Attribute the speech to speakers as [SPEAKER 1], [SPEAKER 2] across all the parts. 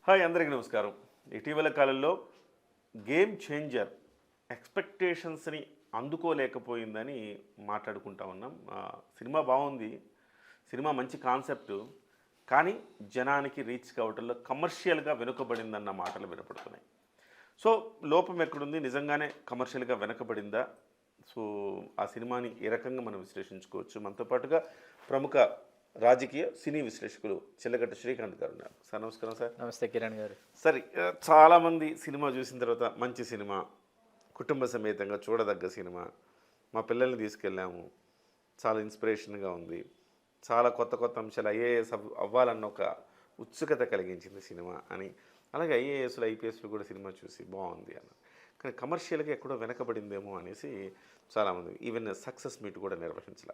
[SPEAKER 1] Hi అందరికీ నమస్కారం. ఇటీవల కాలంలో గేమ్ చేంజర్ ఎక్స్పెక్టేషన్స్ని అందుకోలేకపోయిందని మాట్లాడుకుంటా ఉన్నాం. సినిమా బాగుంది, సినిమా మంచి కాన్సెప్టు, కానీ జనానికి రీచ్ కావడంలో కమర్షియల్గా వెనుకబడిందన్న మాటలు వినపడుతున్నాయి. సో లోపం ఎక్కడుంది? నిజంగానే కమర్షియల్గా వెనకబడిందా? సో ఆ సినిమాని ఏ రకంగా మనం విశ్లేషించుకోవచ్చు? మనతో పాటుగా ప్రముఖ రాజకీయ సినీ విశ్లేషకులు చిల్లగట్ట శ్రీకాంత్ గారు ఉన్నారు. సార్ నమస్కారం. సార్
[SPEAKER 2] నమస్తే కిరణ్ గారు.
[SPEAKER 1] సరే, చాలామంది సినిమా చూసిన తర్వాత మంచి సినిమా, కుటుంబ సమేతంగా చూడదగ్గ సినిమా, మా పిల్లల్ని తీసుకెళ్ళాము, చాలా ఇన్స్పిరేషన్గా ఉంది, చాలా కొత్త కొత్త అంశాలు, ఐఏఎస్ అవ్వాలన్న ఒక ఉత్సుకత కలిగించింది సినిమా అని, అలాగే ఐఏఎస్లు ఐపీఎస్లు కూడా సినిమా చూసి బాగుంది అన్న. కానీ కమర్షియల్గా ఎక్కడో వెనకబడిందేమో అనేసి చాలామంది ఈవెన్ సక్సెస్ మీట్ కూడా నిర్వహించాల.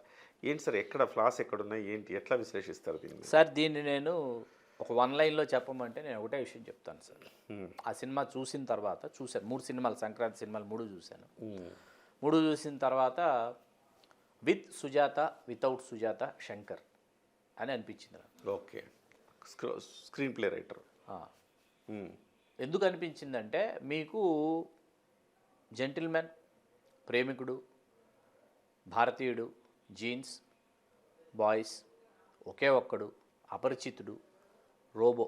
[SPEAKER 1] ఏంటి సార్, ఎక్కడ ఫ్లాస్ ఎక్కడున్నాయి, ఏంటి, ఎట్లా విశ్లేషిస్తారు దీన్ని?
[SPEAKER 2] సార్ దీన్ని నేను ఒక వన్ లైన్లో చెప్పమంటే నేను ఒకటే విషయం చెప్తాను సార్. ఆ సినిమా చూసిన తర్వాత చూశాను, 3 సినిమాలు, సంక్రాంతి సినిమాలు 3 చూశాను. 3 చూసిన తర్వాత విత్ సుజాత, వితౌట్ సుజాత, శంకర్ అని అనిపించింది నాకు.
[SPEAKER 1] Okay, screen play writer.
[SPEAKER 2] ఎందుకు అనిపించిందంటే, మీకు జెంటిల్మెన్, ప్రేమికుడు, భారతీయుడు, జీన్స్, బాయ్స్, ఒకే ఒక్కడు, అపరిచితుడు, రోబో,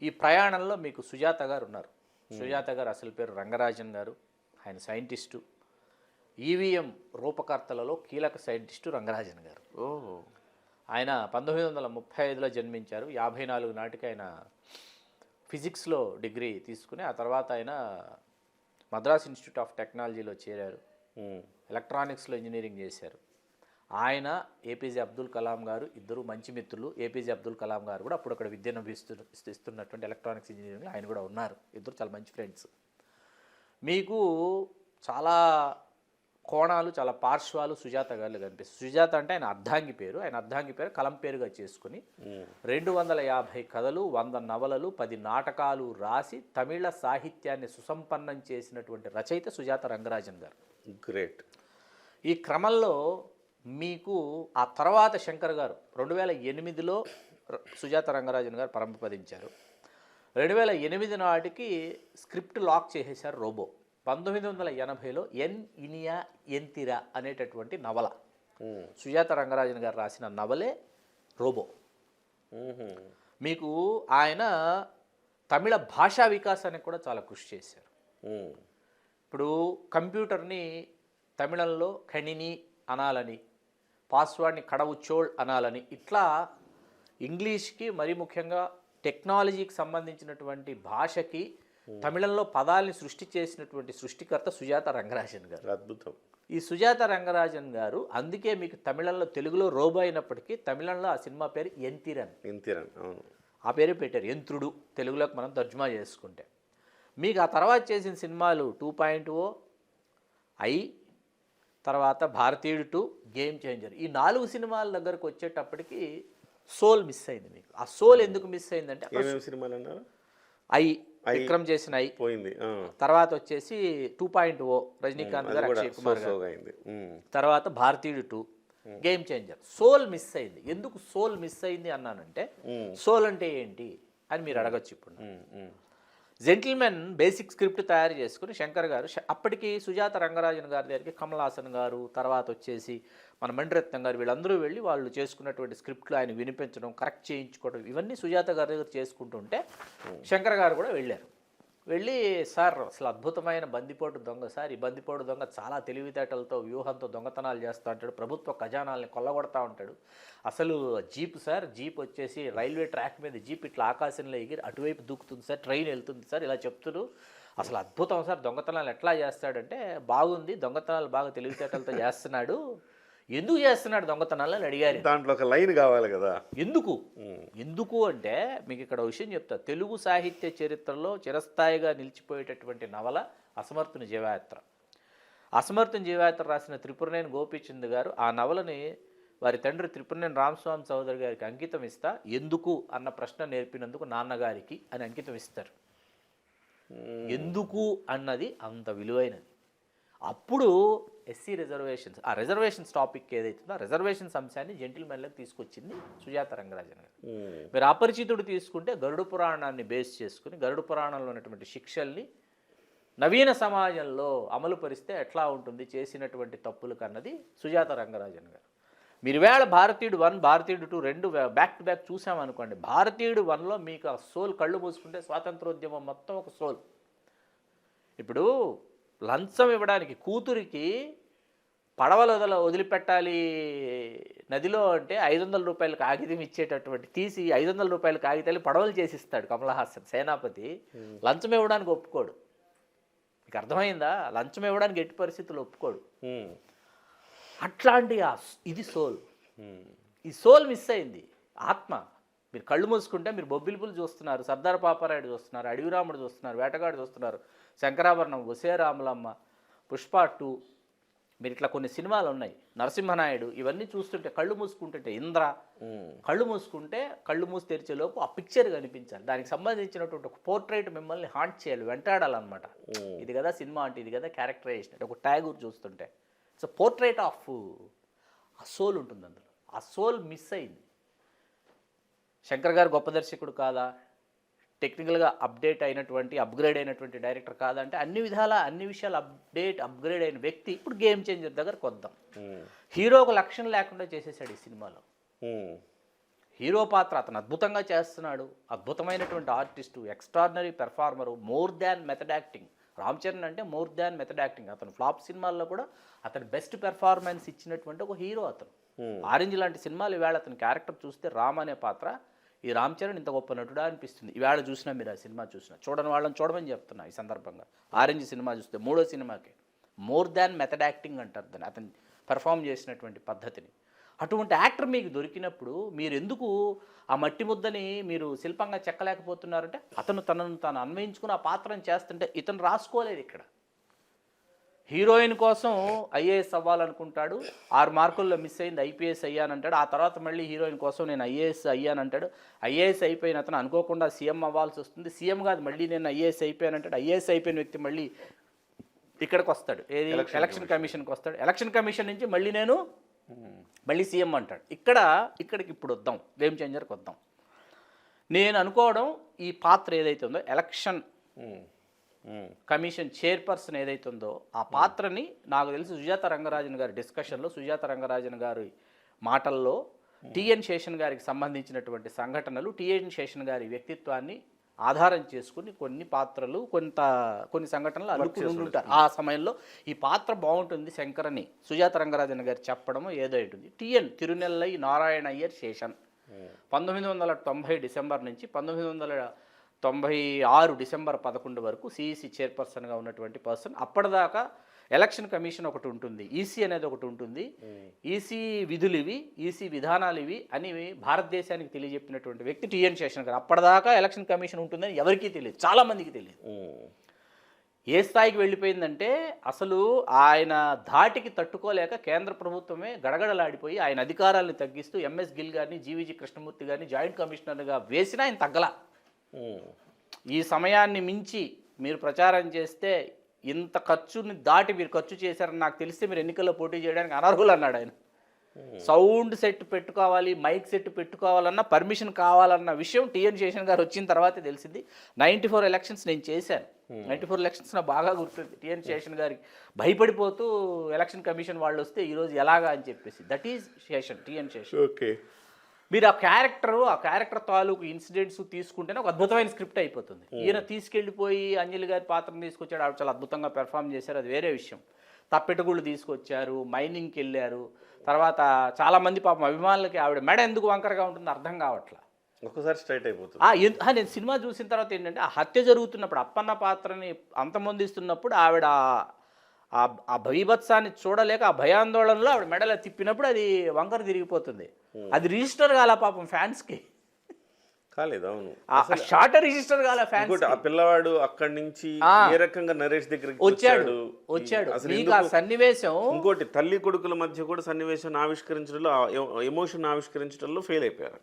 [SPEAKER 2] ఈ ప్రయాణంలో మీకు సుజాత గారు ఉన్నారు. సుజాత గారు అసలు పేరు రంగరాజన్ గారు. ఆయన సైంటిస్టు, ఈవీఎం రూపకర్తలలో కీలక సైంటిస్టు రంగరాజన్ గారు. ఆయన 1935లో జన్మించారు. 54 నాటికి ఆయన ఫిజిక్స్లో డిగ్రీ తీసుకుని ఆ తర్వాత ఆయన మద్రాస్ ఇన్స్టిట్యూట్ ఆఫ్ టెక్నాలజీలో చేరారు. ఎలక్ట్రానిక్స్లో ఇంజనీరింగ్ చేశారు. ఆయన ఏపీజే అబ్దుల్ కలాం గారు ఇద్దరు మంచి మిత్రులు. ఏపీజే అబ్దుల్ కలాం గారు కూడా అప్పుడు అక్కడ విద్యను ఇస్తున్నటువంటి ఎలక్ట్రానిక్స్ ఇంజనీరింగ్లో ఆయన కూడా ఉన్నారు. ఇద్దరు చాలా మంచి ఫ్రెండ్స్. మీకు చాలా కోణాలు, చాలా పార్శ్వాలు సుజాత గారిలో కనిపిస్తుంది. సుజాత అంటే ఆయన అర్ధాంగి పేరు. ఆయన అర్ధాంగి పేరు కలం పేరుగా చేసుకుని 250 కథలు, 100 నవలలు, 10 నాటకాలు రాసి తమిళ సాహిత్యాన్ని సుసంపన్నం చేసినటువంటి రచయిత సుజాత రంగరాజన్ గారు.
[SPEAKER 1] గ్రేట్.
[SPEAKER 2] ఈ క్రమంలో మీకు ఆ తర్వాత శంకర్ గారు 2008లో సుజాత రంగరాజన్ గారు పరంపదించారు. 2008 నాటికి స్క్రిప్ట్ లాక్ చేసేశారు రోబో. 1980లో ఎన్ ఇనియా ఎంతిరా అనేటటువంటి నవల, సుజాత రంగరాజన్ గారు రాసిన నవలే రోబో. మీకు ఆయన తమిళ భాషా వికాసానికి కూడా చాలా కృషి చేశారు. ఇప్పుడు కంప్యూటర్ని తమిళంలో కణిని అనాలని, పాస్వర్డ్ని కడవుచోళ్ అనాలని, ఇట్లా ఇంగ్లీష్కి మరీ ముఖ్యంగా టెక్నాలజీకి సంబంధించినటువంటి భాషకి తమిళంలో పదాలని సృష్టి చేసినటువంటి సృష్టికర్త సుజాత రంగరాజన్ గారు.
[SPEAKER 1] అద్భుతం. ఈ
[SPEAKER 2] సుజాత రంగరాజన్ గారు అందుకే మీకు తమిళంలో, తెలుగులో రోబో అయినప్పటికీ తమిళంలో ఆ సినిమా పేరు ఎంతిరన్.
[SPEAKER 1] అవును,
[SPEAKER 2] ఆ పేరు పెట్టారు, యంత్రుడు తెలుగులోకి మనం తర్జుమా చేసుకుంటే. మీకు ఆ తర్వాత చేసిన సినిమాలు 2.0, ఐ, తర్వాత భారతీయుడు 2, గేమ్ చేంజర్, ఈ 4 సినిమాల దగ్గరకు వచ్చేటప్పటికి సోల్ మిస్ అయింది. మీకు ఆ సోల్ ఎందుకు మిస్ అయిందంటే,
[SPEAKER 1] సినిమాలు అన్నారు,
[SPEAKER 2] ఐ విక్రమ్ చేసిన ఐ
[SPEAKER 1] పోయింది.
[SPEAKER 2] తర్వాత వచ్చేసి 2.0 రజనీకాంత్ గారు, అక్షయ్ కుమార్ గారు, తర్వాత భారతీయుడు 2, గేమ్ చేంజర్. సోల్ మిస్ అయింది. ఎందుకు సోల్ మిస్ అయింది అన్నానంటే, సోల్ అంటే ఏంటి అని మీరు అడగచ్చు. ఇప్పుడు జెంటిల్మెన్ బేసిక్ స్క్రిప్ట్ తయారు చేసుకుని శంకర్ గారు అప్పటికి సుజాత రంగరాజన్ గారి దగ్గరికి కమల్ హాసన్ గారు, తర్వాత వచ్చేసి మన మణిరత్నం గారు, వీళ్ళందరూ వెళ్ళి వాళ్ళు చేసుకున్నటువంటి స్క్రిప్ట్లు ఆయన వినిపించడం, కరెక్ట్ చేయించుకోవడం, ఇవన్నీ సుజాత గారి దగ్గర చేసుకుంటుంటే శంకర్ గారు కూడా వెళ్ళారు. వెళ్ళి, సార్ అసలు అద్భుతమైన బందిపోటు దొంగ సార్, ఈ బందిపోటు దొంగ చాలా తెలివితేటలతో, వ్యూహంతో దొంగతనాలు చేస్తూ ఉంటాడు, ప్రభుత్వ ఖజానాల్ని కొల్లగొడతా ఉంటాడు. అసలు జీప్ సార్, జీప్ వచ్చేసి రైల్వే ట్రాక్ మీద జీప్ ఇట్లా ఆకాశంలో ఎగిరి అటువైపు దూకుతుంది సార్, ట్రైన్ వెళ్తుంది సార్, ఇలా చెప్తున్నారు. అసలు అద్భుతం సార్, దొంగతనాలు ఎట్లా చేస్తాడంటే, బాగుంది, దొంగతనాలు బాగా తెలివితేటలతో చేస్తున్నాడు, ఎందుకు చేస్తున్నాడు దొంగతనాలు అని అడిగారు.
[SPEAKER 1] దాంట్లో ఒక లైన్ కావాలి కదా.
[SPEAKER 2] ఎందుకు అంటే, మీకు ఇక్కడ విషయం చెప్తా. తెలుగు సాహిత్య చరిత్రలో చిరస్థాయిగా నిలిచిపోయేటటువంటి నవల అసమర్థుని జీవయాత్ర. అసమర్థుని జీవయాత్ర రాసిన త్రిపురనేని గోపీచంద్ గారు ఆ నవలని వారి తండ్రి త్రిపురనేని రామస్వామి చౌదరి గారికి అంకితం ఇస్తా, ఎందుకు అన్న ప్రశ్న నేర్పినందుకు నాన్నగారికి అని అంకితం ఇస్తారు. ఎందుకు అన్నది అంత విలువైనది. అప్పుడు ఎస్సీ రిజర్వేషన్స్, ఆ రిజర్వేషన్స్ టాపిక్ ఏదైతుందో ఆ రిజర్వేషన్స్ అంశాన్ని జెంటిల్మెన్లకు తీసుకొచ్చింది సుజాత రంగరాజన్ గారు. మీరు అపరిచితుడు తీసుకుంటే గరుడ పురాణాన్ని బేస్ చేసుకుని గరుడ పురాణంలో ఉన్నటువంటి శిక్షల్ని నవీన సమాజంలో అమలు పరిస్తే ఎట్లా ఉంటుంది చేసినటువంటి తప్పులు కన్నది సుజాత రంగరాజన్ గారు. మీరు వేళ భారతీయుడు 1, భారతీయుడు 2 రెండు బ్యాక్ టు బ్యాక్ చూసామనుకోండి, భారతీయుడు 1లో మీకు ఆ సోల్ కళ్ళు మూసుకుంటే స్వాతంత్రోద్యమం మొత్తం ఒక సోల్. ఇప్పుడు లంచం ఇవ్వడానికి కూతురికి పడవలు వదిలిపెట్టాలి నదిలో అంటే 500 రూపాయల కాగితం ఇచ్చేటటువంటి తీసి 500 రూపాయల కాగితాలు పడవలు చేసిస్తాడు కమల్ హాసన్ సేనాపతి. లంచం ఇవ్వడానికి ఒప్పుకోడు. మీకు అర్థమైందా? లంచం ఇవ్వడానికి ఎట్టి పరిస్థితుల్లో ఒప్పుకోడు. అట్లాంటి ఇది సోల్. ఈ సోల్ మిస్ అయింది, ఆత్మ. మీరు కళ్ళు మూసుకుంటే మీరు బొబ్బిలిపులు చూస్తున్నారు, సర్దార్ పాపారాయుడు చూస్తున్నారు, అడవిరాముడు చూస్తున్నారు, వేటగాడు చూస్తున్నారు, శంకరాభరణం, ఒసే రాములమ్మ, పుష్ప 2, మీరు ఇట్లా కొన్ని సినిమాలు ఉన్నాయి, నరసింహనాయుడు, ఇవన్నీ చూస్తుంటే కళ్ళు మూసుకుంటుంటే ఇంద్ర, కళ్ళు మూసుకుంటే కళ్ళు మూసి తెరిచేలోపు ఆ పిక్చర్ కనిపించాలి, దానికి సంబంధించినటువంటి ఒక పోర్ట్రైట్ మిమ్మల్ని హాంట్ చేయాలి, వెంటాడాలన్నమాట. ఇది కదా సినిమా అంటే, ఇది కదా క్యారెక్టరైజేషన్ అంటే. ఒక ట్యాగూర్ చూస్తుంటే ఇట్స్ పోర్ట్రైట్ ఆఫ్ ఆ సోల్ ఉంటుంది అందులో. ఆ సోల్ మిస్ అయింది. శంకర్ గారు గొప్ప దర్శకుడు కాదా, టెక్నికల్గా అప్గ్రేడ్ అయినటువంటి డైరెక్టర్ కాదా అంటే అన్ని విషయాలు అప్గ్రేడ్ అయిన వ్యక్తి. ఇప్పుడు గేమ్ చేంజర్ దగ్గరకు వద్దాం. హీరోకు లక్షణం లేకుండా చేసేసాడు ఈ సినిమాలో. హీరో పాత్ర అతను అద్భుతంగా చేస్తున్నాడు, అద్భుతమైనటువంటి artist, extraordinary performer, more than method acting. Ram Charan అంటే మోర్ దాన్ మెథడ్ యాక్టింగ్. అతను ఫ్లాప్ సినిమాల్లో కూడా అతను బెస్ట్ పెర్ఫార్మెన్స్ ఇచ్చినటువంటి ఒక హీరో అతను. ఆరెంజ్ లాంటి సినిమాలు ఈవేళ అతని క్యారెక్టర్ చూస్తే రామ్ అనే పాత్ర, ఈ రామ్ చరణ్ ఇంత గొప్ప నటుడా అనిపిస్తుంది. ఈవేళ చూసినా మీరు ఆ సినిమా చూసినా, చూడని వాళ్ళని చూడమని చెప్తున్నా ఈ సందర్భంగా. ఆరెంజ్ సినిమా చూస్తే 3వ సినిమాకి మోర్ దాన్ మెథడ్ యాక్టింగ్ అంటారు దాన్ని, అతను పెర్ఫామ్ చేసినటువంటి పద్ధతిని. అటువంటి యాక్టర్ మీకు దొరికినప్పుడు మీరు ఎందుకు ఆ మట్టి ముద్దని మీరు శిల్పంగా చెక్కలేకపోతున్నారంటే, అతను తనను తాను అన్వయించుకుని ఆ పాత్రను చేస్తుంటే ఇతను రాసుకోలేదు. ఇక్కడ హీరోయిన్ కోసం ఐఏఎస్ అవ్వాలనుకుంటాడు, 6 మార్కుల్లో మిస్ అయింది, ఐపీఎస్ అయ్యానంటాడు. ఆ తర్వాత మళ్ళీ హీరోయిన్ కోసం నేను ఐఏఎస్ అయ్యానంటాడు. ఐఏఎస్ అయిపోయిన అతను అనుకోకుండా సీఎం అవ్వాల్సి వస్తుంది. సీఎం కాదు, మళ్ళీ నేను ఐఏఎస్ అయిపోయానంటాడు. ఐఏఎస్ అయిపోయిన వ్యక్తి మళ్ళీ ఇక్కడికి వస్తాడు, ఏది ఎలక్షన్ కమిషన్కి వస్తాడు. ఎలక్షన్ కమిషన్ నుంచి మళ్ళీ సీఎం అంటాడు. ఇక్కడికి ఇప్పుడు వద్దాం, గేమ్ చేంజర్కి వద్దాం. నేను అనుకోవడం ఈ పాత్ర ఏదైతే ఉందో ఎలక్షన్ కమిషన్ చైర్పర్సన్ ఏదైతే ఉందో ఆ పాత్రని నాకు తెలిసి సుజాత రంగరాజన్ గారి డిస్కషన్లో, సుజాత రంగరాజన్ గారి మాటల్లో టిఎన్ శేషన్ గారికి సంబంధించినటువంటి సంఘటనలు, టిఎన్ శేషన్ గారి వ్యక్తిత్వాన్ని ఆధారం చేసుకుని కొన్ని పాత్రలు కొన్ని సంఘటనలు అల్లుకుని ఉంటారు. ఆ సమయంలో ఈ పాత్ర బాగుంటుంది శంకరని సుజాత రంగరాజన్ గారు చెప్పడం ఏదో ఉంటుంది. టిఎన్ తిరునెల్లై నారాయణ అయ్యర్ శేషన్ 1990 డిసెంబర్ నుంచి 1996 డిసెంబర్ 11 వరకు సిఈసి చైర్పర్సన్గా ఉన్నటువంటి పర్సన్. అప్పటిదాకా ఎలక్షన్ కమిషన్ ఒకటి ఉంటుంది, ఈసీ అనేది ఒకటి ఉంటుంది. ఈసీ విధులు ఇవి, ఈసీ విధానాలు ఇవి అని భారతదేశానికి తెలియజెప్పినటువంటి వ్యక్తి టిఎన్ శేషన్ గారు. అప్పటిదాకా ఎలక్షన్ కమిషన్ ఉంటుందని ఎవరికీ తెలియదు, చాలామందికి తెలియదు. ఏ స్థాయికి వెళ్ళిపోయిందంటే అసలు ఆయన ధాటికి తట్టుకోలేక కేంద్ర ప్రభుత్వమే గడగడలాడిపోయి ఆయన అధికారాలను తగ్గిస్తూ ఎంఎస్ గిల్ గారిని, జీవీజీ కృష్ణమూర్తి గారిని జాయింట్ కమిషనర్గా వేసినా ఆయన తగ్గల. ఈ సమయాన్ని మించి మీరు ప్రచారం చేస్తే ఇంత ఖర్చుని దాటి మీరు ఖర్చు చేశారని నాకు తెలిస్తే మీరు ఎన్నికల్లో పోటీ చేయడానికి అనర్హులు అన్నాడు ఆయన. సౌండ్ సెట్ పెట్టుకోవాలి, మైక్ సెట్ పెట్టుకోవాలన్నా పర్మిషన్ కావాలన్న విషయం టిఎన్ శేషన్ గారు వచ్చిన తర్వాతే తెలిసింది. 94 ఎలక్షన్స్ నేను చేశాను. 94 ఎలక్షన్స్ నాకు బాగా గుర్తుంది. టిఎన్ శేషన్ గారికి భయపడిపోతూ ఎలక్షన్ కమిషన్ వాళ్ళు వస్తే ఈరోజు ఎలాగా అని చెప్పేసి, that is Seshan, TN Seshan.
[SPEAKER 1] Okay,
[SPEAKER 2] మీరు ఆ క్యారెక్టర్ తాలూకు ఇన్సిడెంట్స్ తీసుకుంటేనే ఒక అద్భుతమైన స్క్రిప్ట్ అయిపోతుంది. ఈయన తీసుకెళ్ళిపోయి అంజలి గారి పాత్రను తీసుకొచ్చాడు, ఆవిడ చాలా అద్భుతంగా పెర్ఫామ్ చేశారు, అది వేరే విషయం. తప్పెటగుళ్ళు తీసుకొచ్చారు, మైనింగ్కి వెళ్ళారు. తర్వాత చాలామంది పాపం అభిమానులకి ఆవిడ మెడ ఎందుకు వంకరగా ఉంటుందో అర్థం కావట్లా,
[SPEAKER 1] ఒక్కసారి స్ట్రైట్ అయిపోతుంది.
[SPEAKER 2] నేను సినిమా చూసిన తర్వాత ఏంటంటే ఆ హత్య జరుగుతున్నప్పుడు అప్పన్న పాత్రని అంతమొందిస్తున్నప్పుడు ఆవిడ ఆ భయభత్సాన్ని చూడలేక ఆ భయాందోళనలో ఆవిడ మెడల తిప్పినప్పుడు అది వంకర తిరిగిపోతుంది. అది రిజిస్టర్ కాల పాపం ఫ్యాన్స్కి
[SPEAKER 1] కాలేదు. అవును,
[SPEAKER 2] షార్ట్ రిజిస్టర్ కాల ఫ్యాన్స్.
[SPEAKER 1] ఆ పిల్లవాడు అక్కడి నుంచి ఏ రకంగా నరేష్ దగ్గరికి
[SPEAKER 2] వచ్చాడు. మీకు ఆ సన్నివేశం,
[SPEAKER 1] ఇంకోటి తల్లి కొడుకుల మధ్య కూడా సన్నివేశం ఆవిష్కరించడంలో, ఎమోషన్ ఆవిష్కరించడంలో ఫెయిల్ అయిపోయారు.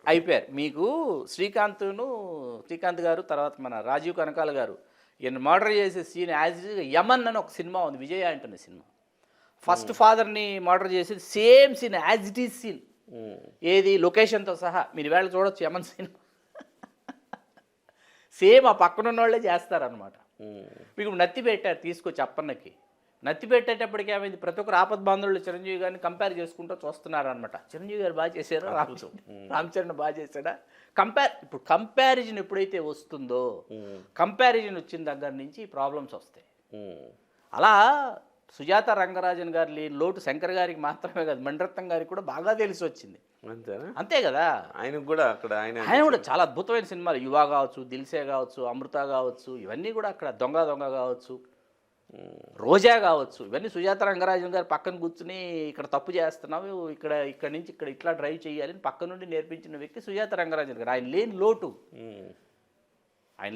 [SPEAKER 1] మీకు శ్రీకాంత్ గారు, తర్వాత మన రాజీవ్ కనకాల గారు ఈయన మర్డర్ చేసే సీన్ యాజ్ యమన్ అని ఒక సినిమా ఉంది, విజయ్ ఆంటనీ సినిమా.
[SPEAKER 2] ఫస్ట్ ఫాదర్ని మర్డర్ చేసి same scene as it is scene, ఏది లొకేషన్తో సహా మీరు వేళ చూడొచ్చు యమన్ సీన్, సేమ్ ఆ పక్కన ఉన్న వాళ్ళే చేస్తారనమాట. మీకు నత్తి పెట్టారు తీసుకొచ్చి అప్పన్నకి, నత్తి పెట్టేటప్పటికి ఏమైంది, ప్రతి ఒక్కరు ఆపద్ బాంధవులు చిరంజీవి గారిని కంపేర్ చేసుకుంటూ చూస్తున్నారు అనమాట. చిరంజీవి గారు బాగా చేశారు, రామ్ చరణ్ బాగా చేశాడా, ఇప్పుడు కంపారిజన్ ఎప్పుడైతే వస్తుందో, కంపారిజన్ వచ్చిన దగ్గర నుంచి ప్రాబ్లమ్స్ వస్తాయి. అలా సుజాత రంగరాజన్ గారి లేని లోటు శంకర్ గారికి మాత్రమే కాదు, మణిరత్నం గారికి కూడా బాగా తెలిసి వచ్చింది. అంతే కదా,
[SPEAKER 1] ఆయనకు కూడా అక్కడ ఆయన
[SPEAKER 2] కూడా చాలా అద్భుతమైన సినిమాలు, యువ కావచ్చు, దిల్సే కావచ్చు, అమృత కావచ్చు, ఇవన్నీ కూడా అక్కడ దొంగ కావచ్చు, రోజా కావచ్చు, ఇవన్నీ సుజాత రంగరాజన్ గారు పక్కన కూర్చుని ఇక్కడ తప్పు చేస్తున్నావు, ఇక్కడ నుంచి ఇక్కడ ఇట్లా డ్రైవ్ చేయాలని పక్క నుండి నేర్పించిన వ్యక్తి సుజాత రంగరాజన్ గారు. ఆయన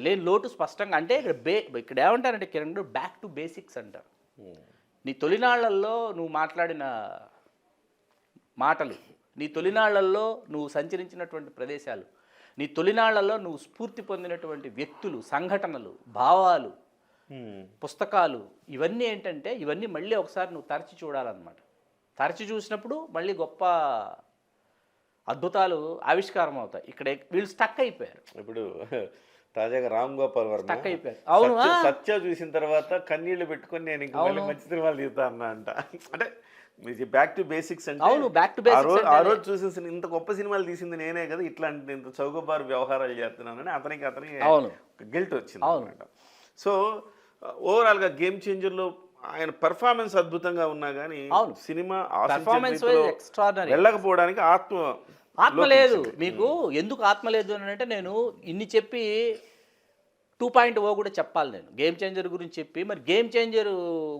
[SPEAKER 2] లేని లోటు స్పష్టంగా, అంటే ఇక్కడ ఏమంటారంటే కిరణ్ బ్యాక్ టు బేసిక్స్ అంటారు. నీ తొలినాళ్లలో నువ్వు మాట్లాడిన మాటలు, నీ తొలినాళ్లలో నువ్వు సంచరించినటువంటి ప్రదేశాలు, నీ తొలినాళ్లలో నువ్వు స్ఫూర్తి పొందినటువంటి వ్యక్తులు, సంఘటనలు, భావాలు, పుస్తకాలు, ఇవన్నీ ఏంటంటే ఇవన్నీ మళ్ళీ ఒకసారి నువ్వు తరచి చూడాలన్నమాట. తరచి చూసినప్పుడు మళ్ళీ గొప్ప అద్భుతాలు ఆవిష్కారం అవుతాయి. ఇక్కడ వీళ్ళు స్టక్ అయిపోయారు.
[SPEAKER 1] ఇప్పుడు తాజాగా రామ్ గోపాల్ వర్మ
[SPEAKER 2] స్టక్ అయిపోయారు. అవును,
[SPEAKER 1] సత్య చూసిన తర్వాత కన్నీళ్లు పెట్టుకొని నేను ఇంకా మంచి సినిమాలు తీస్తా అన్నా అంట. అంటే బ్యాక్ టు బేసిక్స్ అంటే,
[SPEAKER 2] అవును, బ్యాక్ టు బేసిక్స్.
[SPEAKER 1] ఆ రోజు చూసిన ఇంత గొప్ప సినిమాలు తీసింది నేనే కదా, ఇట్లాంటి ఇంత చౌకబారు వ్యవహారాలు చేస్తున్నానని అతనికి గిల్ట్ వచ్చింది అనమాట. సో ఓవరాల్గా గేమ్ చేంజర్లో ఆయన పెర్ఫార్మెన్స్ అద్భుతంగా ఉన్నా కానీ సినిమా వెళ్ళకపోవడానికి
[SPEAKER 2] ఆత్మ లేదు. మీకు ఎందుకు ఆత్మ లేదు అని అంటే, నేను ఇన్ని చెప్పి 2.0 కూడా చెప్పాలి. నేను గేమ్ చేంజర్ గురించి చెప్పి, మరి గేమ్ చేంజర్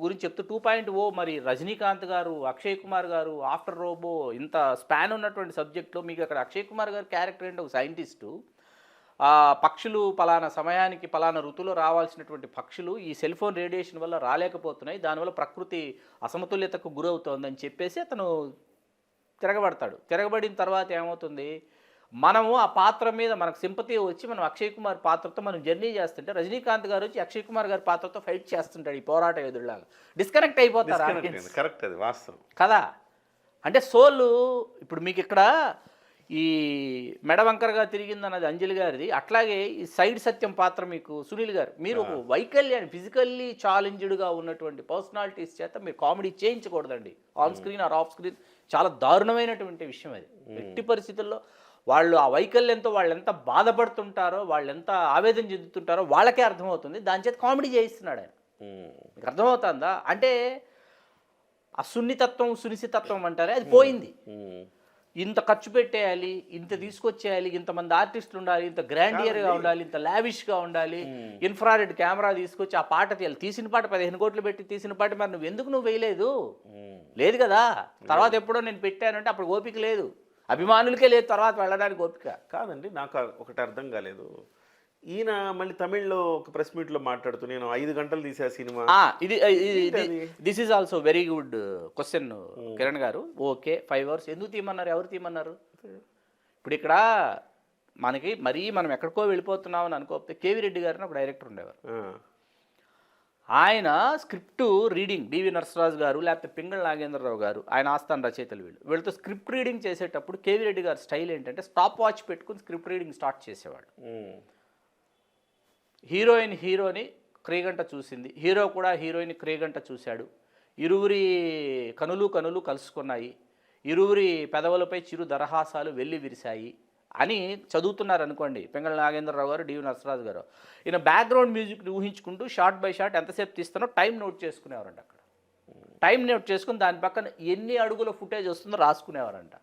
[SPEAKER 2] గురించి చెప్తూ 2.0 మరి రజనీకాంత్ గారు, అక్షయ్ కుమార్ గారు, ఆఫ్టర్ రోబో, ఇంత స్పాన్ ఉన్నటువంటి సబ్జెక్ట్లో మీకు అక్కడ అక్షయ్ కుమార్ గారు క్యారెక్టర్ ఏంటి, ఒక సైంటిస్టు. పక్షులు పలానా సమయానికి పలానా ఋతువులో రావాల్సినటువంటి పక్షులు ఈ సెల్ ఫోన్ రేడియేషన్ వల్ల రాలేకపోతున్నాయి, దానివల్ల ప్రకృతి అసమతుల్యతకు గురవుతోందని చెప్పేసి అతను తిరగబడతాడు. తిరగబడిన తర్వాత ఏమవుతుంది, మనము ఆ పాత్ర మీద మనకు సింపతి వచ్చి మనం అక్షయ్ కుమార్ పాత్రతో మనం జర్నీ చేస్తుంటే, రజనీకాంత్ గారు వచ్చి అక్షయ్ కుమార్ గారి పాత్రతో ఫైట్ చేస్తుంటాడు ఈ పోరాట ఎదురులాగా. డిస్కనెక్ట్ అయిపోతారు.
[SPEAKER 1] కరెక్ట్, అది వాస్తవం
[SPEAKER 2] కదా. అంటే సోల్ ఇప్పుడు మీకు ఇక్కడ ఈ మెడవంకరగా తిరిగిందన్నది అంజలి గారిది, అట్లాగే ఈ సైడ్ సత్యం పాత్ర మీకు సునీల్ గారు, మీరు వైకల్యాన్ని ఫిజికల్లీ ఛాలెంజ్డ్గా ఉన్నటువంటి పర్సనాలిటీస్ చేత మీరు కామెడీ చేయించకూడదండి. On screen or off screen చాలా దారుణమైనటువంటి విషయం అది. ఎట్టి పరిస్థితుల్లో వాళ్ళు ఆ వైకల్యంతో వాళ్ళు ఎంత బాధపడుతుంటారో, వాళ్ళు ఎంత ఆవేదన చెందుతుంటారో వాళ్ళకే అర్థమవుతుంది. దాని చేత కామెడీ చేయిస్తున్నాడు ఆయన. మీకు అర్థమవుతుందా? అంటే ఆ సునిశితత్వం అంటారే అది పోయింది. ఇంత ఖర్చు పెట్టేయాలి, ఇంత తీసుకొచ్చేయాలి, ఇంతమంది ఆర్టిస్టులు ఉండాలి, ఇంత గ్రాండియర్గా ఉండాలి, ఇంత లావిష్గా ఉండాలి, ఇన్ఫ్రారెడ్ కెమెరా తీసుకొచ్చి ఆ పాట తీయాలి. తీసిన పాట 15 కోట్లు పెట్టి తీసిన పాట మరి నువ్వు వేయలేదు? లేదు కదా. తర్వాత ఎప్పుడో నేను పెట్టానంటే అప్పుడు ఓపిక లేదు, అభిమానులకే లేదు తర్వాత వెళ్ళడానికి ఓపిక.
[SPEAKER 1] కాదండి, నాకు ఒకటి అర్థం కాలేదు. ఈయన మళ్ళీ తమిళ్లో ఒక ప్రెస్ మీట్లో మాట్లాడుతూ నేను 5 గంటలు తీసా cinema.
[SPEAKER 2] This is also very good question Kiran గారు. ఓకే, 5 hours ఎందుకు తీయమన్నారు? ఎవరు తీయమన్నారు? ఇప్పుడు ఇక్కడ మనకి మనం ఎక్కడికో వెళ్ళిపోతున్నామని అనుకోకపోతే కేవీ రెడ్డి గారిని ఒక డైరెక్టర్ ఉండేవారు. ఆయన స్క్రిప్ట్ రీడింగ్, డివి నరసరాజు గారు లేకపోతే పింగళ నాగేంద్రరావు గారు, ఆయన ఆస్థాన రచయితలు, వీళ్ళతో స్క్రిప్ట్ రీడింగ్ చేసేటప్పుడు కేవీ రెడ్డి గారి స్టైల్ ఏంటంటే స్టాప్ వాచ్ పెట్టుకుని స్క్రిప్ట్ రీడింగ్ స్టార్ట్ చేసేవాడు. హీరోని క్రీగంట చూసింది, హీరో కూడా హీరోయిన్ క్రీగంట చూశాడు, ఇరువురి కనులు కలుసుకున్నాయి, ఇరువురి పెదవులపై చిరు దరహాసాలు వెళ్ళి విరిశాయి అని చదువుతున్నారు అనుకోండి పింగళ నాగేంద్రరావు గారు, డివి నరసరాజు గారు. ఈయన బ్యాక్గ్రౌండ్ మ్యూజిక్ని ఊహించుకుంటూ షార్ట్ బై షార్ట్ ఎంతసేపు తీస్తానో టైం నోట్ చేసుకునేవారంట. అక్కడ టైం నోట్ చేసుకుని దాని పక్కన ఎన్ని అడుగుల ఫుటేజ్ వస్తుందో రాసుకునేవారంట.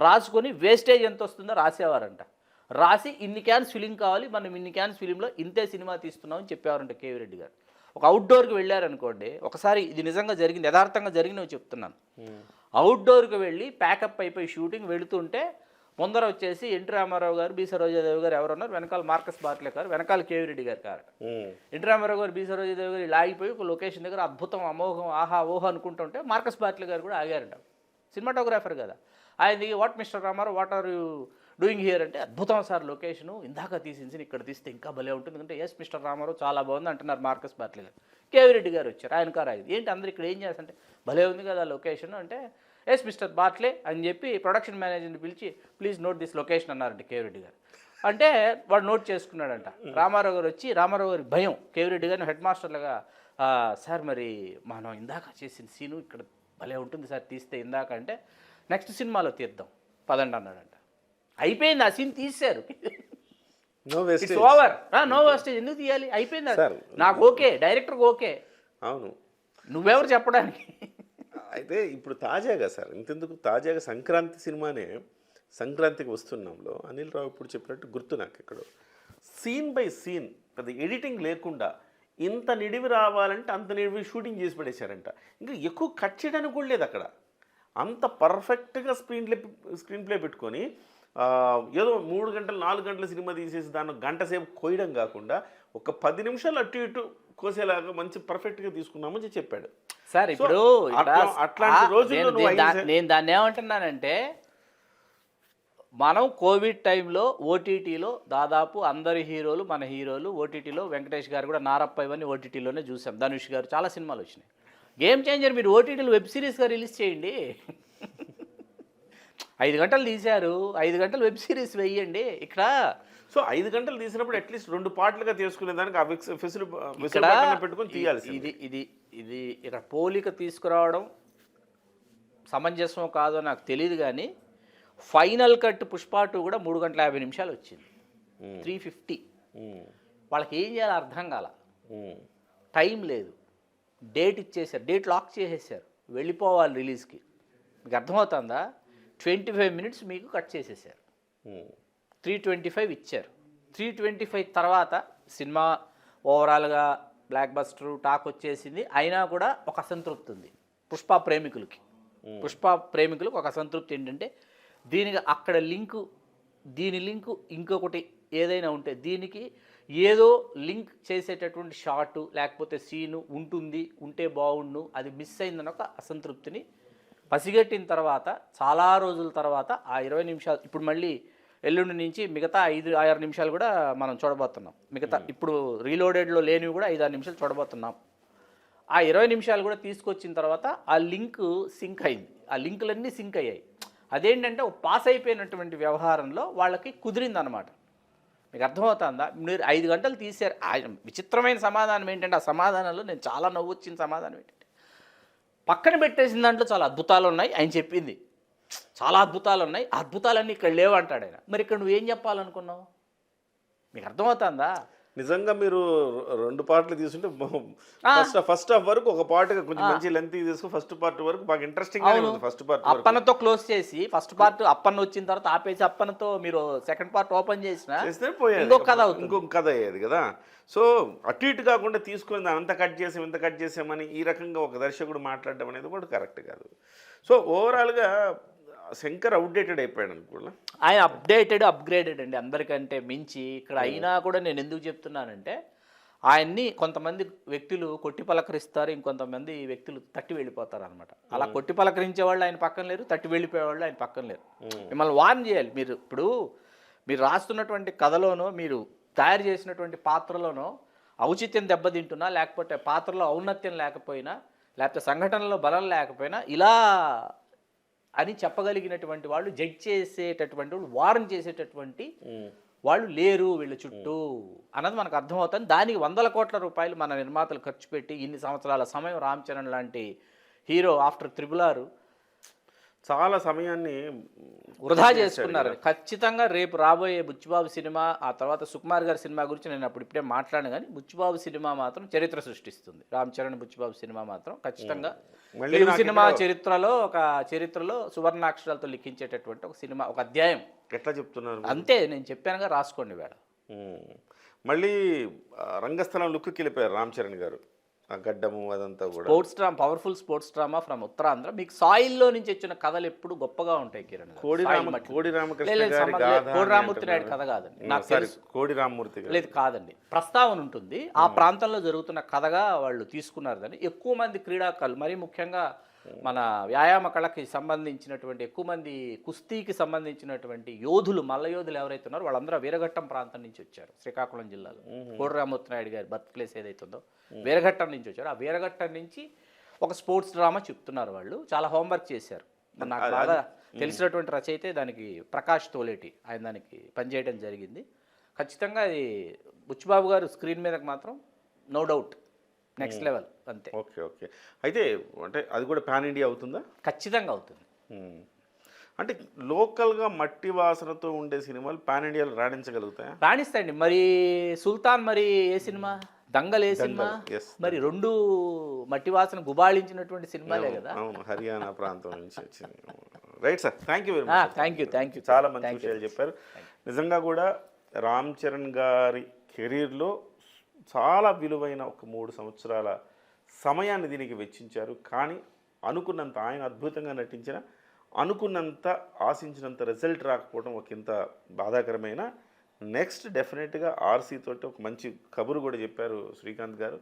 [SPEAKER 2] రాసుకొని వేస్టేజ్ ఎంత వస్తుందో రాసేవారంట. రాసి ఇన్ని క్యాన్స్ ఫిలిం కావాలి, మనం ఇన్ని క్యాన్స్ ఫిలింలో ఇంతే సినిమా తీస్తున్నామని చెప్పేవారంట కేవీ రెడ్డి గారు. ఒక అవుట్డోర్కి వెళ్ళారనుకోండి, ఒకసారి ఇది నిజంగా జరిగింది, యథార్థంగా జరిగినవి చెప్తున్నాను. అవుట్డోర్కి వెళ్ళి ప్యాకప్ అయిపోయి షూటింగ్ వెళుతుంటే ముందర వచ్చేసి ఎన్టీ రామారావు గారు, బి సరోజాదేవి గారు ఎవరు ఉన్నారు, వెనకాల మార్కస్ బార్ట్లే గారు, వెనకాల కేవీ రెడ్డి గారు కారు. ఎన్టీ రామారావు గారు, బి సరోజాదేవి గారు ఇలా ఆగిపోయి ఒక లొకేషన్ దగ్గర అద్భుతం, అమోఘం, ఆహా ఓహో అనుకుంటుంటే మార్కస్ బార్ట్లే గారు కూడా ఆగారంట. సినిమాటోగ్రాఫర్ కదా. ఆయనది what mister Ramarao what are you doing here అంటే అద్భుతం సార్ లొకేషను ఇందాక తీసింది ఇక్కడ తీస్తే ఇంకా భలే ఉంటుంది అంటే ఎస్ మిస్టర్ రామారావు చాలా బాగుంది అంటున్నారు మార్కస్ బాట్లీ గారు. కేవీ రెడ్డి గారు వచ్చారు, ఆయన కారు ఆగింది. ఏంటి అందరు ఇక్కడ ఏం చేస్తారంటే భలే ఉంది కదా లొకేషన్ అంటే ఎస్ మిస్టర్ బాట్లే అని చెప్పి ప్రొడక్షన్ మేనేజర్ని పిలిచి ప్లీజ్ నోట్ దిస్ లొకేషన్ అన్నారంటే కేవీ రెడ్డి గారు. అంటే వాడు నోట్ చేసుకున్నాడంట. రామారావు గారు వచ్చి రామారావు గారి భయం కేవీ రెడ్డి గారిని హెడ్ మాస్టర్లుగా సార్ మరి మనం ఇందాక చేసిన సీను ఇక్కడ భలే ఉంటుంది సార్ తీస్తే ఇందాక అంటే నెక్స్ట్ సినిమాలో తీద్దాం పదండి అన్నాడంట. అయిపోయింది, ఆ సీన్ తీశారు. It's over. నో వేస్టేజ్ ఎందుకు తీయాలి, అయిపోయింది. నాకు ఓకే, డైరెక్టర్కి ఓకే,
[SPEAKER 1] అవును,
[SPEAKER 2] నువ్వెవరు చెప్పడానికి.
[SPEAKER 1] అయితే ఇప్పుడు తాజాగా సార్ ఇంతెందుకు తాజాగా సంక్రాంతి సినిమానే సంక్రాంతికి వస్తున్నాంలో అనిల్ రావు ఇప్పుడు చెప్పినట్టు గుర్తు నాకు ఎక్కడో సీన్ బై సీన్ పెద్ద ఎడిటింగ్ లేకుండా ఇంత నిడివి రావాలంటే అంత నిడివి షూటింగ్ చేసి పడేశారంట. ఇంకా ఎక్కువ కట్ చేయడానికి కూడా లేదు అక్కడ. అంత పర్ఫెక్ట్గా స్క్రీన్ ప్లే పెట్టుకొని ఏదో 3 గంటలు 4 గంటల సినిమా తీసేసి దాన్ని గంట సేపు కోయడం కాకుండా ఒక 10 నిమిషాలు అటు ఇటు కోసేలాగా మంచి పర్ఫెక్ట్గా తీసుకున్నామని చెప్పాడు
[SPEAKER 2] సార్. ఇప్పుడు
[SPEAKER 1] అట్లాంటి రోజుల్లో
[SPEAKER 2] నేను దాన్ని ఏమంటున్నానంటే మనం కోవిడ్ టైంలో ఓటీటీలో దాదాపు అందరి హీరోలు మన హీరోలు ఓటీటీలో వెంకటేష్ గారు కూడా నారప్ప ఇవన్నీ ఓటీటీలోనే చూసాం. ధనుష్ గారు చాలా సినిమాలు వచ్చినాయి. గేమ్ చేంజర్ మీరు ఓటీటీలో వెబ్ సిరీస్గా రిలీజ్ చేయండి. 5 గంటలు తీశారు, 5 గంటలు వెబ్ సిరీస్ వేయండి ఇక్కడ.
[SPEAKER 1] సో 5 గంటలు తీసినప్పుడు అట్లీస్ట్ 2 పార్ట్లుగా తీసుకునే దానికి ఆ పెట్టుకొని తీయాలి.
[SPEAKER 2] ఇది ఇక్కడ పోలిక తీసుకురావడం సమంజసం కాదో నాకు తెలియదు కానీ ఫైనల్ కట్ పుష్ప 2 కూడా 3 గంటల 50 నిమిషాలు వచ్చింది. 350. వాళ్ళకి ఏం చేయాలో అర్థం కాల, టైం లేదు, డేట్ ఇచ్చేసారు, డేట్ లాక్ చేసేసారు, వెళ్ళిపోవాలి రిలీజ్కి. మీకు అర్థమవుతుందా? 25 మినిట్స్ మీకు కట్ చేసేసారు. 325 ఇచ్చారు. 325 తర్వాత సినిమా ఓవరాల్గా బ్లాక్ బస్టర్ టాక్ వచ్చేసింది. అయినా కూడా ఒక అసంతృప్తి ఉంది పుష్ప ప్రేమికులకి. పుష్ప ప్రేమికులకు ఒక అసంతృప్తి ఏంటంటే దీనికి అక్కడ లింకు, దీని లింకు ఇంకొకటి ఏదైనా ఉంటే దీనికి ఏదో లింక్ చేసేటటువంటి షాటు లేకపోతే సీను ఉంటే బాగుండు, అది మిస్ అయిందని ఒక అసంతృప్తిని పసిగట్టిన తర్వాత చాలా రోజుల తర్వాత ఆ 20 నిమిషాలు ఇప్పుడు మళ్ళీ ఎల్లుండి నుంచి మిగతా 5-6 నిమిషాలు కూడా మనం చూడబోతున్నాం. మిగతా ఇప్పుడు రీలోడెడ్లో లేనివి కూడా 5-6 నిమిషాలు చూడబోతున్నాం. ఆ 20 నిమిషాలు కూడా తీసుకొచ్చిన తర్వాత ఆ లింక్ సింక్ అయింది, ఆ లింకులన్నీ సింక్ అయ్యాయి. అదేంటంటే పాస్ అయిపోయినటువంటి వ్యవహారంలో వాళ్ళకి కుదిరిందనమాట. మీకు అర్థమవుతుందా? మీరు 5 గంటలు తీశారు. విచిత్రమైన సమాధానం ఏంటంటే ఆ సమాధానంలో నేను చాలా నవ్వొచ్చిన సమాధానం ఏంటంటే పక్కన పెట్టేసిన దాంట్లో చాలా అద్భుతాలు ఉన్నాయి, ఆయన చెప్పింది చాలా అద్భుతాలు ఉన్నాయి, ఆ అద్భుతాలన్నీ ఇక్కడ లేవంటాడు ఆయన. మరి ఇక్కడ నువ్వేం చెప్పాలనుకున్నావు? మీకు అర్థమవుతుందా?
[SPEAKER 1] నిజంగా మీరు 2 పార్ట్లు తీసుకుంటే ఫస్ట్ హాఫ్ వరకు ఒక పార్ట్గా కొంచెం మంచి లెంత్ తీసుకుని ఫస్ట్ పార్ట్ వరకు బాగా ఇంట్రెస్టింగ్ ఉంది. ఫస్ట్ పార్ట్
[SPEAKER 2] అప్పన్నతో క్లోజ్ చేసి ఫస్ట్ పార్ట్ అప్పన్న వచ్చిన తర్వాత ఆపేసి అప్పన్నతో మీరు సెకండ్ పార్ట్ ఓపెన్ చేస్తే ఇంకొక కథ అవుతుంది,
[SPEAKER 1] ఇంకొక కథ అయ్యేది కదా. సో అటు ఇటు కాకుండా తీసుకుని దాని అంత కట్ చేసాం ఇంత కట్ చేసామని ఈ రకంగా ఒక దర్శకుడు మాట్లాడడం అనేది కూడా కరెక్ట్ కాదు. సో ఓవరాల్గా శంకర్ అవుట్డేటెడ్ అయిపోయాడు అనుకోండి.
[SPEAKER 2] ఆయన అప్గ్రేడెడ్ అండి అందరికంటే మించి. ఇక్కడ అయినా కూడా నేను ఎందుకు చెప్తున్నానంటే ఆయన్ని కొంతమంది వ్యక్తులు కొట్టి పలకరిస్తారు, ఇంకొంతమంది వ్యక్తులు తట్టి వెళ్ళిపోతారు అనమాట. అలా కొట్టి పలకరించే వాళ్ళు ఆయన పక్కన లేరు, తట్టి వెళ్ళిపోయేవాళ్ళు ఆయన పక్కన లేరు. మిమ్మల్ని వార్న్ చేయాలి. మీరు రాస్తున్నటువంటి కథలోనో మీరు తయారు చేసినటువంటి పాత్రలోనో ఔచిత్యం దెబ్బతింటున్నా లేకపోతే పాత్రలో ఔన్నత్యం లేకపోయినా లేకపోతే సంఘటనలో బలం లేకపోయినా ఇలా అని చెప్పగలిగినటువంటి వాళ్ళు, జడ్జ్ చేసేటటువంటి వాళ్ళు, వార్న్ చేసేటటువంటి వాళ్ళు లేరు వీళ్ళ చుట్టూ అన్నది మనకు అర్థమవుతుంది. దానికి 100 కోట్ల రూపాయలు మన నిర్మాతలు ఖర్చు పెట్టి ఇన్ని సంవత్సరాల సమయం రామ్ చరణ్ లాంటి హీరో ఆఫ్టర్ RRR
[SPEAKER 1] చాలా సమయాన్ని
[SPEAKER 2] వృధా చేసుకున్నారు. ఖచ్చితంగా రేపు రాబోయే బుచ్చిబాబు సినిమా, ఆ తర్వాత సుకుమార్ గారి సినిమా గురించి నేను ఇప్పుడే మాట్లాడాను కానీ బుచ్చిబాబు సినిమా మాత్రం చరిత్ర సృష్టిస్తుంది. రామ్ చరణ్ బుచ్చిబాబు సినిమా మాత్రం ఖచ్చితంగా తెలుగు సినిమా చరిత్రలో సువర్ణాక్షరాలతో లిఖించేటటువంటి ఒక సినిమా, ఒక అధ్యాయం.
[SPEAKER 1] ఎట్లా చెప్తున్నారు
[SPEAKER 2] అంతే, నేను చెప్పానుగా, రాసుకోండి వేళ.
[SPEAKER 1] మళ్ళీ రంగస్థలం లుక్కి వెళ్ళిపోయారు రామ్ చరణ్ గారు. గడ్డము అదంతా కూడా
[SPEAKER 2] sports drama, powerful sports drama from Uttarandhra. మీకు సాయిల్లో నుంచి వచ్చిన కథలు ఎప్పుడు గొప్పగా ఉంటాయి కిరణ్.
[SPEAKER 1] కోడి రామూర్తి
[SPEAKER 2] నాయుడు కథ కాదండి, నాకు తెలుసు.
[SPEAKER 1] కోడి రామూర్తి
[SPEAKER 2] లేదు కాదండి, ప్రస్తావన ఉంటుంది. ఆ ప్రాంతంలో జరుగుతున్న కథగా వాళ్ళు తీసుకున్నారు. కానీ ఎక్కువ మంది క్రీడాకారులు, మరీ ముఖ్యంగా మన వ్యాయామ కళకి సంబంధించినటువంటి ఎక్కువ మంది కుస్తీకి సంబంధించినటువంటి యోధులు మల్ల యోధులు ఎవరైతే ఉన్నారో వాళ్ళందరూ వీరఘట్టం ప్రాంతం నుంచి వచ్చారు. శ్రీకాకుళం జిల్లాలో కోడి రామూర్తి నాయుడు గారి బర్త్ ప్లేస్ ఏదైతే ఉందో వీరఘట్టం నుంచి వచ్చారు. ఆ వీరఘట్టం నుంచి ఒక స్పోర్ట్స్ డ్రామా చెప్తున్నారు వాళ్ళు. చాలా హోంవర్క్ చేశారు. నాకు బాగా తెలిసినటువంటి రచయితే దానికి ప్రకాష్ తోలేటి, ఆయన దానికి పనిచేయడం జరిగింది. ఖచ్చితంగా అది బుచ్చిబాబు గారు స్క్రీన్ మీదకి మాత్రం నో డౌట్ నెక్స్ట్ లెవెల్ అంతే.
[SPEAKER 1] Okay okay. అయితే అంటే అది కూడా పాన్ ఇండియా అవుతుందా?
[SPEAKER 2] ఖచ్చితంగా అవుతుంది.
[SPEAKER 1] అంటే లోకల్గా మట్టి వాసనతో ఉండే సినిమాలు పాన్ ఇండియాలో రాణించగలుగుతాయా?
[SPEAKER 2] రాణిస్తాయండి. మరి సుల్తాన్ మరి ఏ సినిమా, దంగల్ ఏ సినిమా,
[SPEAKER 1] yes.
[SPEAKER 2] మరి రెండు మట్టి వాసన గుబాళించినటువంటి సినిమాలే కదా.
[SPEAKER 1] అవును, హర్యానా ప్రాంతం నుంచి వచ్చింది. Right sir, thank you very much.
[SPEAKER 2] Thank you.
[SPEAKER 1] చాలా మంచి విషయాలు చెప్పారు. నిజంగా కూడా రామ్ చరణ్ గారి కెరీర్లో చాలా విలువైన ఒక 3 సంవత్సరాల సమయాన్ని దీనికి వెచ్చించారు. కానీ అనుకున్నంత ఆయన అద్భుతంగా నటించిన అనుకున్నంత ఆశించినంత రిజల్ట్ రాకపోవడం ఒక ఇంత బాధాకరమైన. నెక్స్ట్ డెఫినెట్గా ఆర్సీ తోటి ఒక మంచి కబురు కూడా చెప్పారు శ్రీకాంత్ గారు.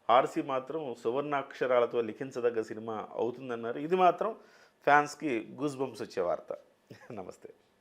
[SPEAKER 1] ఆర్సీ మాత్రం సువర్ణాక్షరాలతో లిఖించదగ్గ సినిమా అవుతుందన్నారు. ఇది మాత్రం ఫ్యాన్స్కి గూస్ బంప్స్ వచ్చే వార్త. నమస్తే.